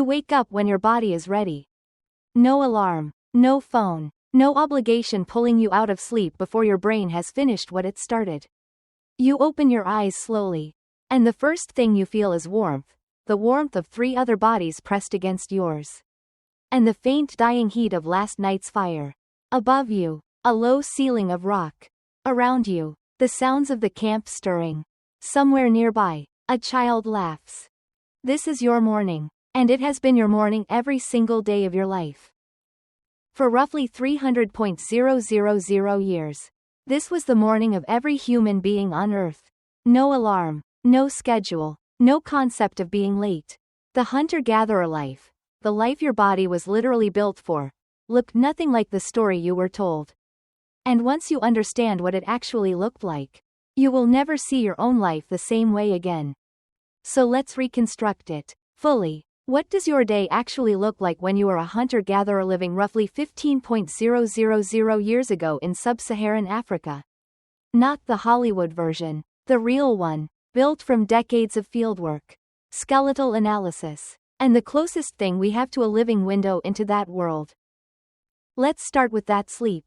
You wake up when your body is ready. No alarm, no phone, no obligation pulling you out of sleep before your brain has finished what it started. You open your eyes slowly, and the first thing you feel is warmth, the warmth of 3 other bodies pressed against yours. And the faint dying heat of last night's fire. Above you, a low ceiling of rock. Around you, the sounds of the camp stirring. Somewhere nearby, a child laughs. This is your morning, and it has been your morning every single day of your life. For roughly 300,000 years, this was the morning of every human being on Earth. No alarm, no schedule, no concept of being late. The hunter-gatherer life, the life your body was literally built for, looked nothing like the story you were told. And once you understand what it actually looked like, you will never see your own life the same way again. So let's reconstruct it fully. What does your day actually look like when you are a hunter-gatherer living roughly 15,000 years ago in sub-Saharan Africa? Not the Hollywood version, the real one, built from decades of fieldwork, skeletal analysis, and the closest thing we have to a living window into that world. Let's start with that sleep.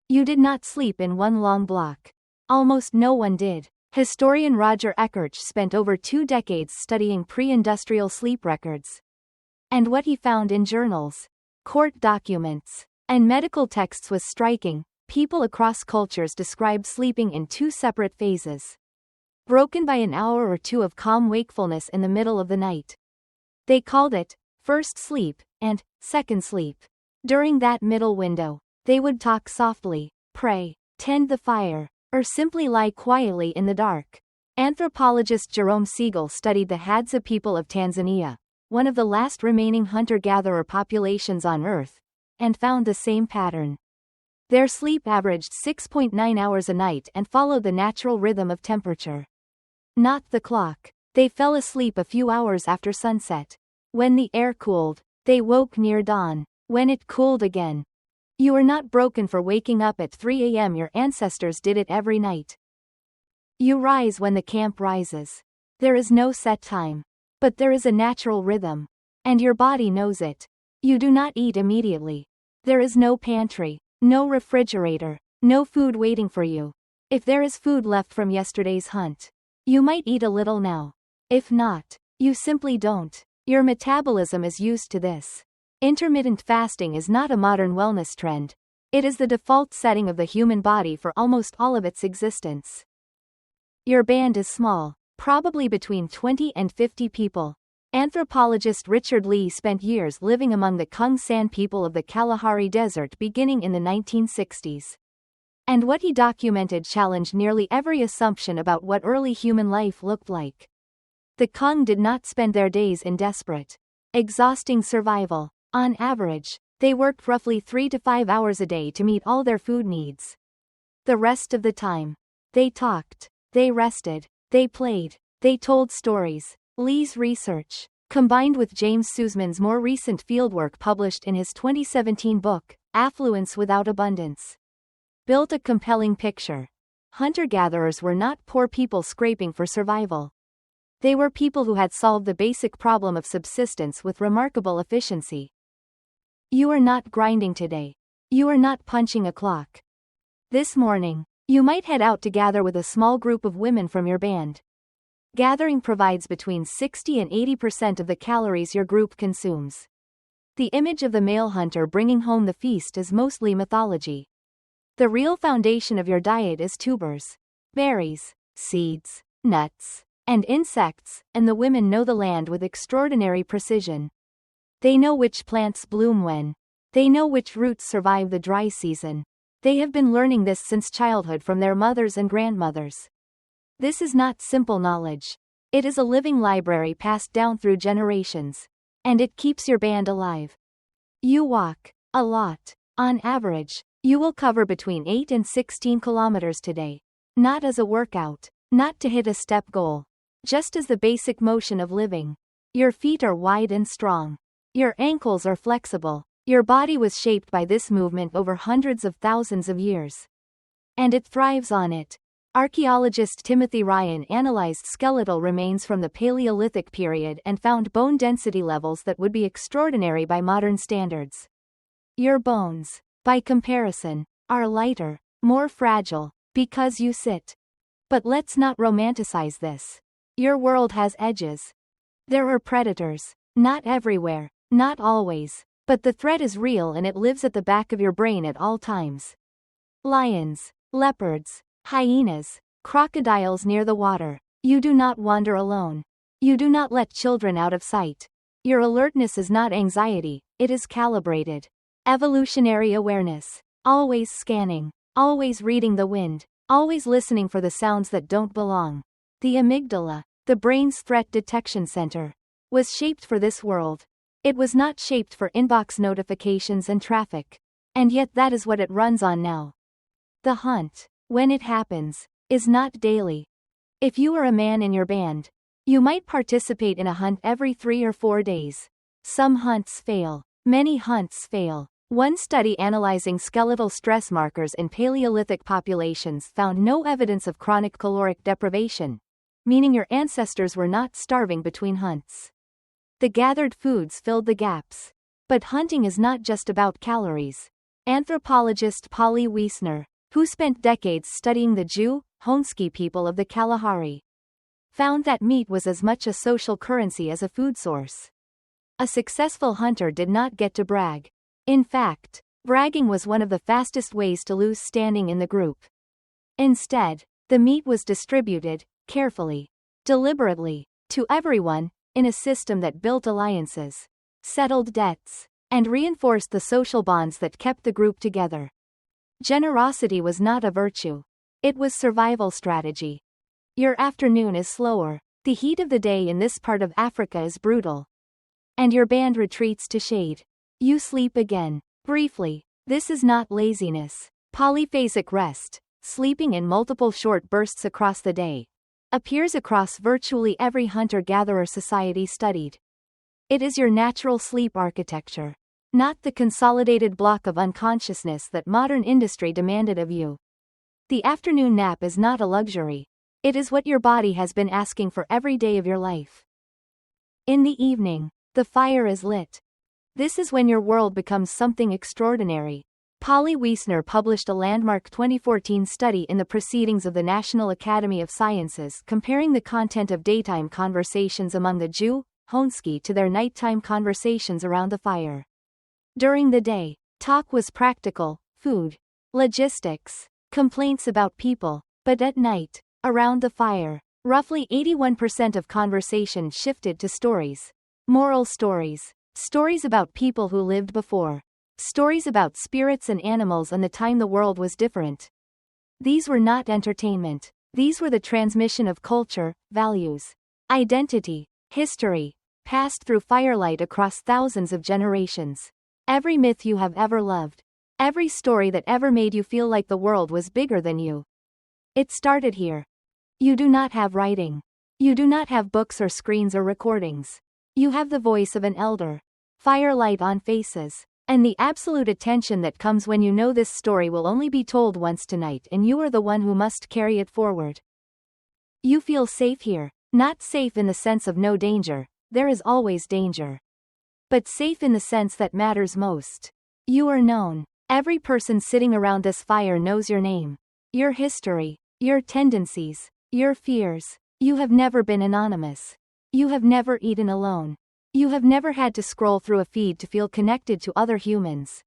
You did not sleep in one long block. Almost no one did. Historian Roger Eckerch spent over 2 decades studying pre-industrial sleep records. And what he found in journals, court documents, and medical texts was striking. People across cultures described sleeping in 2 separate phases, broken by an hour or 2 of calm wakefulness in the middle of the night. They called it first sleep and second sleep. During that middle window, they would talk softly, pray, tend the fire, or simply lie quietly in the dark. Anthropologist Jerome Siegel studied the Hadza people of Tanzania, one of the last remaining hunter-gatherer populations on Earth, and found the same pattern. Their sleep averaged 6.9 hours a night and followed the natural rhythm of temperature, not the clock. They fell asleep a few hours after sunset. When the air cooled, they woke near dawn. When it cooled again, you are not broken for waking up at 3 a.m. Your ancestors did it every night. You rise when the camp rises. There is no set time, but there is a natural rhythm, and your body knows it. You do not eat immediately. There is no pantry, no refrigerator, no food waiting for you. If there is food left from yesterday's hunt, you might eat a little now. If not, you simply don't. Your metabolism is used to this. Intermittent fasting is not a modern wellness trend. It is the default setting of the human body for almost all of its existence. Your band is small, probably between 20 and 50 people. Anthropologist Richard Lee spent years living among the Kung San people of the Kalahari Desert beginning in the 1960s. And what he documented challenged nearly every assumption about what early human life looked like. The Kung did not spend their days in desperate, exhausting survival. On average, they worked roughly 3 to 5 hours a day to meet all their food needs. The rest of the time, they talked, they rested, they played, they told stories. Lee's research, combined with James Suzman's more recent fieldwork published in his 2017 book, Affluence Without Abundance, built a compelling picture. Hunter-gatherers were not poor people scraping for survival. They were people who had solved the basic problem of subsistence with remarkable efficiency. You are not grinding today. You are not punching a clock. This morning, you might head out to gather with a small group of women from your band. Gathering provides between 60 and 80% of the calories your group consumes. The image of the male hunter bringing home the feast is mostly mythology. The real foundation of your diet is tubers, berries, seeds, nuts, and insects, and the women know the land with extraordinary precision. They know which plants bloom when. They know which roots survive the dry season. They have been learning this since childhood from their mothers and grandmothers. This is not simple knowledge. It is a living library passed down through generations. And it keeps your band alive. You walk a lot. On average, you will cover between 8 and 16 kilometers today. Not as a workout, not to hit a step goal. Just as the basic motion of living. Your feet are wide and strong. Your ankles are flexible. Your body was shaped by this movement over hundreds of thousands of years. And it thrives on it. Archaeologist Timothy Ryan analyzed skeletal remains from the Paleolithic period and found bone density levels that would be extraordinary by modern standards. Your bones, by comparison, are lighter, more fragile, because you sit. But let's not romanticize this. Your world has edges. There are predators. Not everywhere, not always, but the threat is real and it lives at the back of your brain at all times. Lions, leopards, hyenas, crocodiles near the water. You do not wander alone. You do not let children out of sight. Your alertness is not anxiety, it is calibrated. Evolutionary awareness. Always scanning. Always reading the wind. Always listening for the sounds that don't belong. The amygdala, the brain's threat detection center, was shaped for this world. It was not shaped for inbox notifications and traffic. And yet that is what it runs on now. The hunt, when it happens, is not daily. If you are a man in your band, you might participate in a hunt every 3 or 4 days. Some hunts fail. Many hunts fail. One study analyzing skeletal stress markers in Paleolithic populations found no evidence of chronic caloric deprivation, meaning your ancestors were not starving between hunts. The gathered foods filled the gaps. But hunting is not just about calories. Anthropologist Wiessner, who spent decades studying the Jew, Honski people of the Kalahari, found that meat was as much a social currency as a food source. A successful hunter did not get to brag. In fact, bragging was one of the fastest ways to lose standing in the group. Instead, the meat was distributed, carefully, deliberately, to everyone, in a system that built alliances, settled debts, and reinforced the social bonds that kept the group together. Generosity was not a virtue. It was survival strategy. Your afternoon is slower. The heat of the day in this part of Africa is brutal. And your band retreats to shade. You sleep again. Briefly. This is not laziness. Polyphasic rest, sleeping in multiple short bursts across the day, appears across virtually every hunter-gatherer society studied. It is your natural sleep architecture, not the consolidated block of unconsciousness that modern industry demanded of you. The afternoon nap is not a luxury. It is what your body has been asking for every day of your life. In the evening, the fire is lit. This is when your world becomes something extraordinary. Wiessner published a landmark 2014 study in the Proceedings of the National Academy of Sciences comparing the content of daytime conversations among the Jew, Honski to their nighttime conversations around the fire. During the day, talk was practical, food, logistics, complaints about people, but at night, around the fire, roughly 81% of conversation shifted to stories. Moral stories. Stories about people who lived before. Stories about spirits and animals and the time the world was different. These were not entertainment. These were the transmission of culture, values, identity, history, passed through firelight across thousands of generations. Every myth you have ever loved. Every story that ever made you feel like the world was bigger than you. It started here. You do not have writing. You do not have books or screens or recordings. You have the voice of an elder. Firelight on faces. And the absolute attention that comes when you know this story will only be told once tonight and you are the one who must carry it forward. You feel safe here. Not safe in the sense of no danger, there is always danger. But safe in the sense that matters most. You are known. Every person sitting around this fire knows your name. Your history. Your tendencies. Your fears. You have never been anonymous. You have never eaten alone. You have never had to scroll through a feed to feel connected to other humans.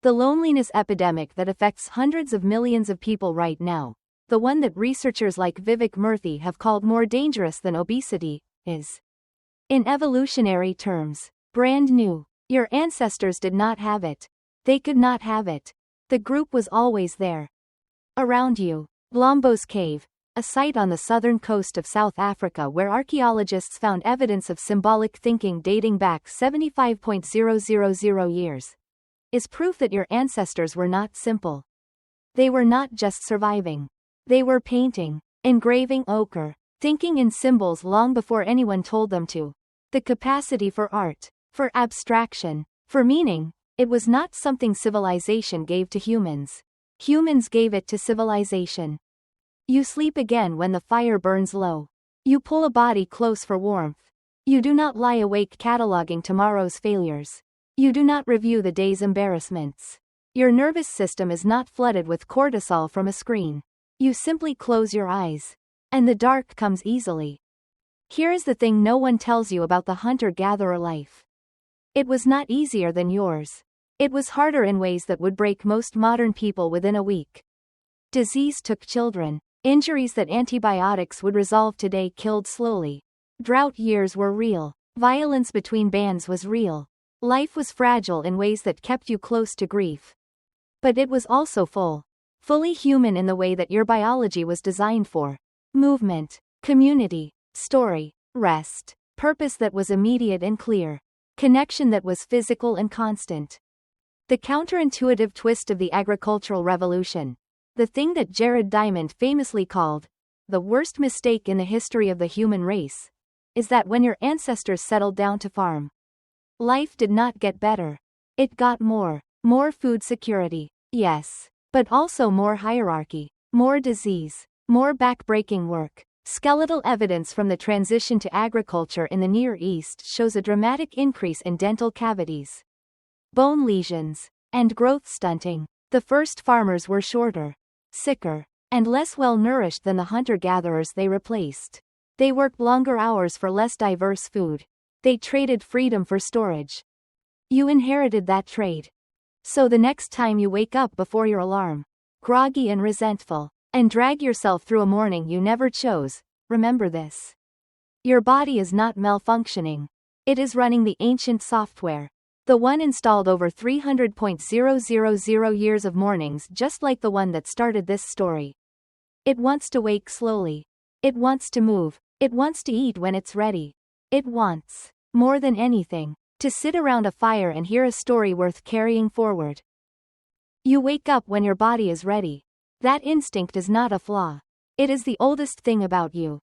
The loneliness epidemic that affects hundreds of millions of people right now, the one that researchers like Vivek Murthy have called more dangerous than obesity, is, in evolutionary terms, brand new. Your ancestors did not have it. They could not have it. The group was always there. Around you. Blombos Cave, a site on the southern coast of South Africa where archaeologists found evidence of symbolic thinking dating back 75,000 years, is proof that your ancestors were not simple. They were not just surviving. They were painting, engraving ochre, thinking in symbols long before anyone told them to. The capacity for art, for abstraction, for meaning, it was not something civilization gave to humans. Humans gave it to civilization. You sleep again when the fire burns low. You pull a body close for warmth. You do not lie awake cataloging tomorrow's failures. You do not review the day's embarrassments. Your nervous system is not flooded with cortisol from a screen. You simply close your eyes. And the dark comes easily. Here is the thing no one tells you about the hunter-gatherer life. It was not easier than yours. It was harder in ways that would break most modern people within a week. Disease took children. Injuries that antibiotics would resolve today killed slowly. Drought years were real. Violence between bands was real. Life was fragile in ways that kept you close to grief. But it was also fully human in the way that your biology was designed for. Movement, community, story, rest, purpose that was immediate and clear, connection that was physical and constant. The counterintuitive twist of the agricultural revolution, the thing that Diamon famously called the worst mistake in the history of the human race, is that when your ancestors settled down to farm, life did not get better. It got more food security, yes, but also more hierarchy, more disease, more backbreaking work. Skeletal evidence from the transition to agriculture in the Near East shows a dramatic increase in dental cavities, bone lesions, and growth stunting. The first farmers were shorter, sicker, and less well-nourished than the hunter-gatherers they replaced. They worked longer hours for less diverse food. They traded freedom for storage. You inherited that trade. So the next time you wake up before your alarm, groggy and resentful, and drag yourself through a morning you never chose, remember this. Your body is not malfunctioning. It is running the ancient software. The one installed over 300,000 years of mornings, just like the one that started this story. It wants to wake slowly. It wants to move. It wants to eat when it's ready. It wants, more than anything, to sit around a fire and hear a story worth carrying forward. You wake up when your body is ready. That instinct is not a flaw. It is the oldest thing about you.